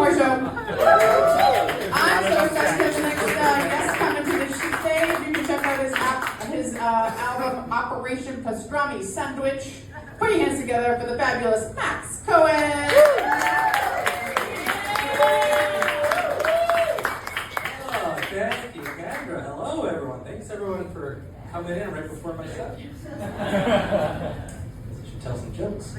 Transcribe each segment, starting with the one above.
more show. I'm so excited to have the next guest coming to the stage. You can check out his album Operation Pastrami Sandwich. Put your hands together for the fabulous Max Cohen. Oh, thank you, Kendra. Hello, everyone. Thanks, everyone, for coming in right before my set. I should tell some jokes.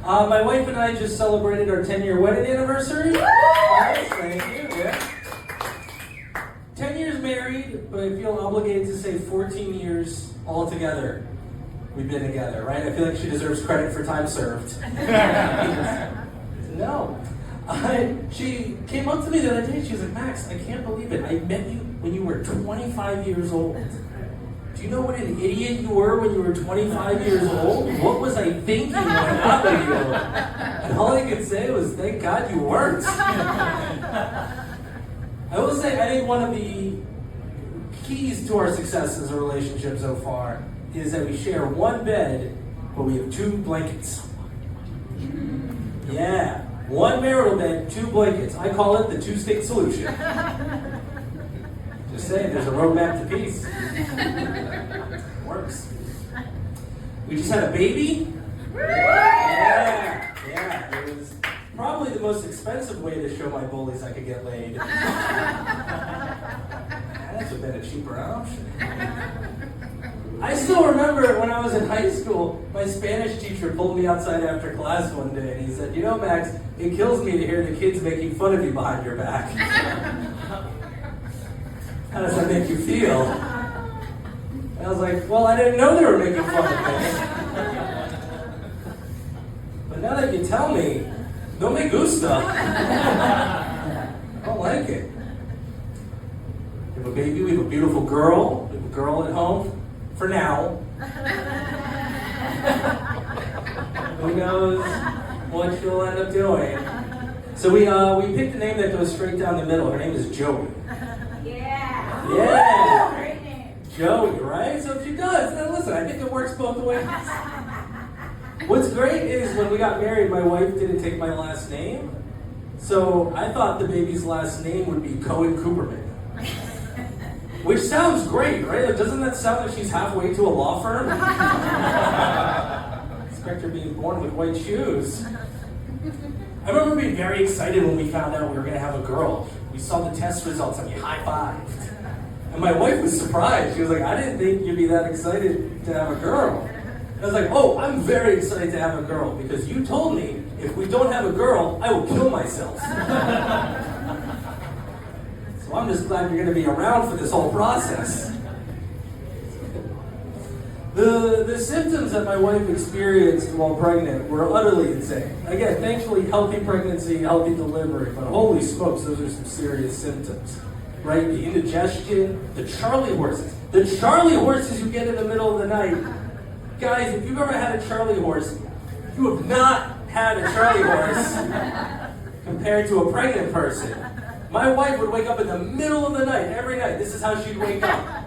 My wife and I just celebrated our 10-year wedding anniversary. Nice, thank you. Yeah. 10 years married, but I feel obligated to say 14 years all together. We've been together, right? I feel like she deserves credit for time served. No. She came up to me the other day. She was like, Max, I can't believe it. I met you when you were 25 years old. Do you know what an idiot you were when you were 25 years old? What was I thinking when I got with you? And all I could say was, thank God you weren't. I will say, I think one of the keys to our success as a relationship so far is that we share one bed, but we have 2 blankets. Yeah, 1 marital bed, 2 blankets. I call it the 2-state solution. Just saying, there's a roadmap to peace. Works. We just had a baby. Yeah. It was probably the most expensive way to show my bullies I could get laid. That's a bit of cheaper option. I still remember when I was in high school, my Spanish teacher pulled me outside after class one day and he said, you know, Max, it kills me to hear the kids making fun of you behind your back. How does that make you feel? And I was like, well, I didn't know they were making fun of me. But now that you tell me, no me gusta. I don't like it. We have a baby, we have a beautiful girl. We have a girl at home. For now. Who knows what she'll end up doing. So we picked a name that goes straight down the middle. Her name is Joey. Yeah. Great name. Joey, right? So she does. Now listen, I think it works both ways. What's great is when we got married, my wife didn't take my last name. So I thought the baby's last name would be Cohen Cooperman. Which sounds great, right? Like, doesn't that sound like she's halfway to a law firm? Expect her being born with white shoes. I remember being very excited when we found out we were going to have a girl. We saw the test results and we high-fived. And my wife was surprised. She was like, I didn't think you'd be that excited to have a girl. I was like, oh, I'm very excited to have a girl because you told me if we don't have a girl, I will kill myself. So I'm just glad you're going to be around for this whole process. The symptoms that my wife experienced while pregnant were utterly insane. Again, thankfully, healthy pregnancy, healthy delivery, but holy smokes, those are some serious symptoms. Right? The indigestion, the Charlie horses. The Charlie horses you get in the middle of the night. Guys, if you've ever had a Charlie horse, you have not had a Charlie horse compared to a pregnant person. My wife would wake up in the middle of the night, every night. This is how she'd wake up.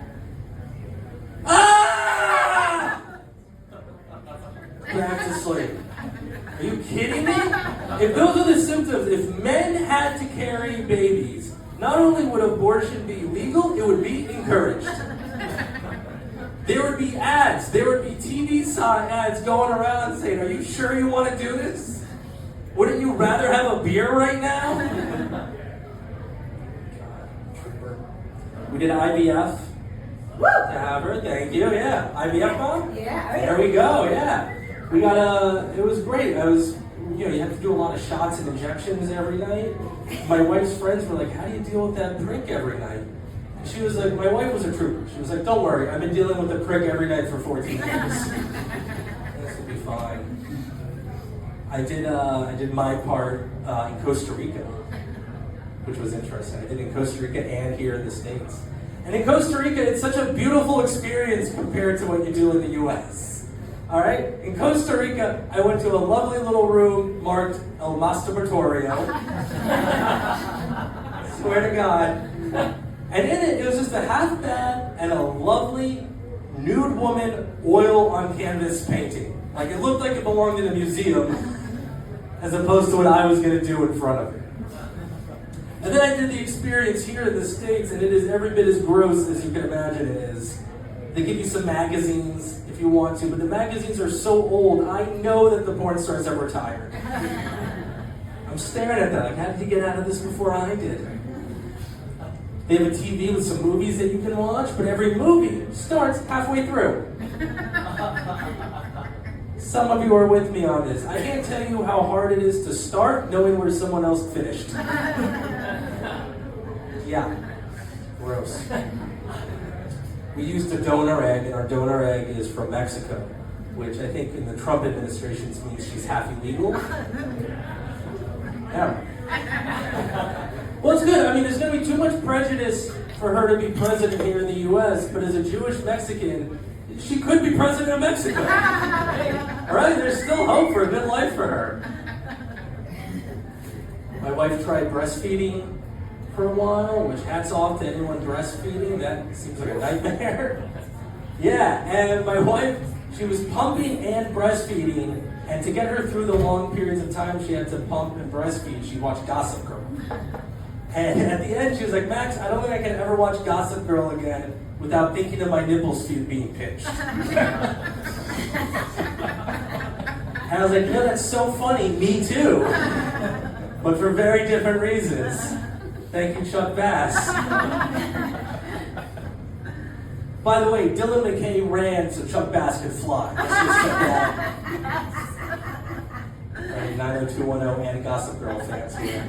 Ah! Back to sleep. Are you kidding me? If those are the symptoms, if men had to carry babies, not only would abortion be legal, it would be encouraged. There would be ads, there would be TV ads going around saying, are you sure you want to do this? Wouldn't you rather have a beer right now? We did IVF to have her, thank you, yeah. IVF mom? Yeah. There we go, yeah. We got it was great. You have to do a lot of shots and injections every night. My wife's friends were like, how do you deal with that prick every night? And she was like, my wife was a trooper. She was like, don't worry, I've been dealing with the prick every night for 14 years. This will be fine. I did my part in Costa Rica, which was interesting. I did in Costa Rica and here in the States. And in Costa Rica, it's such a beautiful experience compared to what you do in the US. All right? In Costa Rica, I went to a lovely little room marked El Masturbatorio. Swear to God. And in it was just a half bath and a lovely nude woman oil on canvas painting. Like it looked like it belonged in a museum as opposed to what I was going to do in front of it. And then I did the experience here in the States, and it is every bit as gross as you can imagine it is. They give you some magazines if you want to, but the magazines are so old, I know that the porn stars have retired. I'm staring at that, like, how did you get out of this before I did? They have a TV with some movies that you can watch, but every movie starts halfway through. Some of you are with me on this. I can't tell you how hard it is to start knowing where someone else finished. Yeah, gross. We used a donor egg, and our donor egg is from Mexico, which I think in the Trump administration means she's half illegal. Yeah. Well, it's good. I mean, there's going to be too much prejudice for her to be president here in the U.S., but as a Jewish Mexican, she could be president of Mexico. All right? There's still hope for a good life for her. My wife tried breastfeeding for a while, which hats off to anyone breastfeeding. That seems like a nightmare. Yeah, and my wife, she was pumping and breastfeeding, and to get her through the long periods of time she had to pump and breastfeed, she watched Gossip Girl. And at the end, she was like, Max, I don't think I can ever watch Gossip Girl again without thinking of my nipples being pinched. And I was like, you know, that's so funny, me too. But for very different reasons. Thank you, Chuck Bass. By the way, Dylan McKay ran so Chuck Bass could fly. That's just like that. Right, 90210 and Gossip Girl fans here.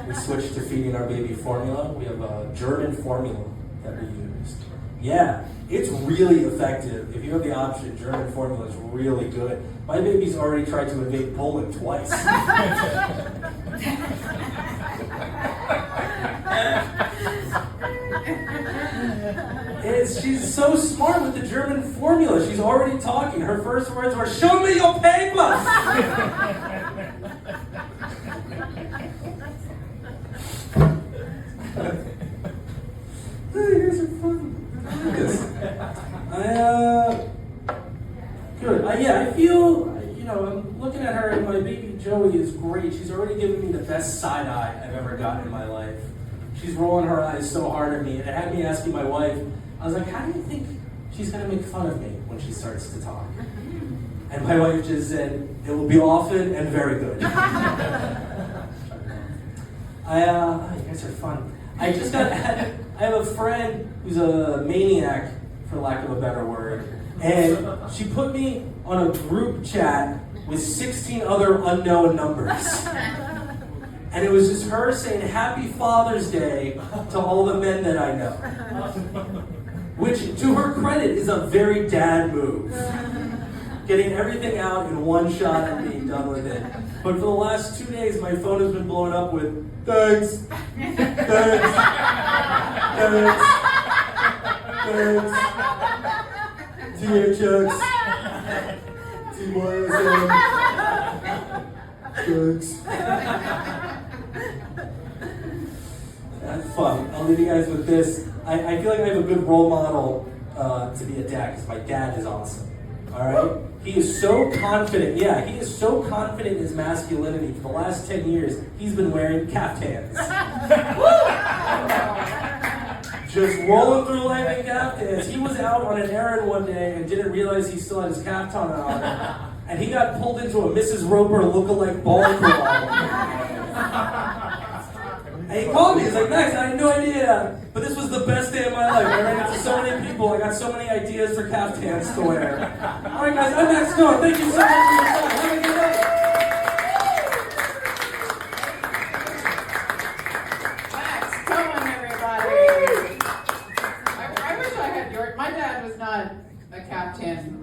We switched to feeding our baby formula. We have a German formula that we used. Yeah, it's really effective. If you have the option, German formula is really good. My baby's already tried to invade Poland twice. She's so smart with the German formula. She's already talking. Her first words were, "Show me your papers!" Hey, you guys are fun. Good. I feel, I'm looking at her, and my baby Joey is great. She's already given me the best side eye I've ever gotten in my life. She's rolling her eyes so hard at me, and it had me asking my wife, I was like, how do you think she's going to make fun of me when she starts to talk? And my wife just said, it will be often and very good. You guys are fun. I have a friend who's a maniac, for lack of a better word, and she put me on a group chat with 16 other unknown numbers. And it was just her saying Happy Father's Day to all the men that I know. Which, to her credit, is a very dad move. Getting everything out in one shot and being done with it. But for the last 2 days, my phone has been blowing up with thanks, thanks, thanks, THX, TYSM, thanks. That's fun. I'll leave you guys with this. I feel like I have a good role model to be a dad, because my dad is awesome. Alright? He is so confident. Yeah, he is so confident in his masculinity. For the last 10 years, he's been wearing caftans. Just rolling through life in caftans. He was out on an errand one day and didn't realize he still had his caftan on. And he got pulled into a Mrs. Roper lookalike ball club. And he called me, he's like, Max, I had no idea, but this was the best day of my life. I ran into so many people, I got so many ideas for caftans to wear. All right, guys, I'm Max Cohen. Thank you so much for your time. Have a good night. Max Cohen, everybody. I wish I had my dad was not a caftan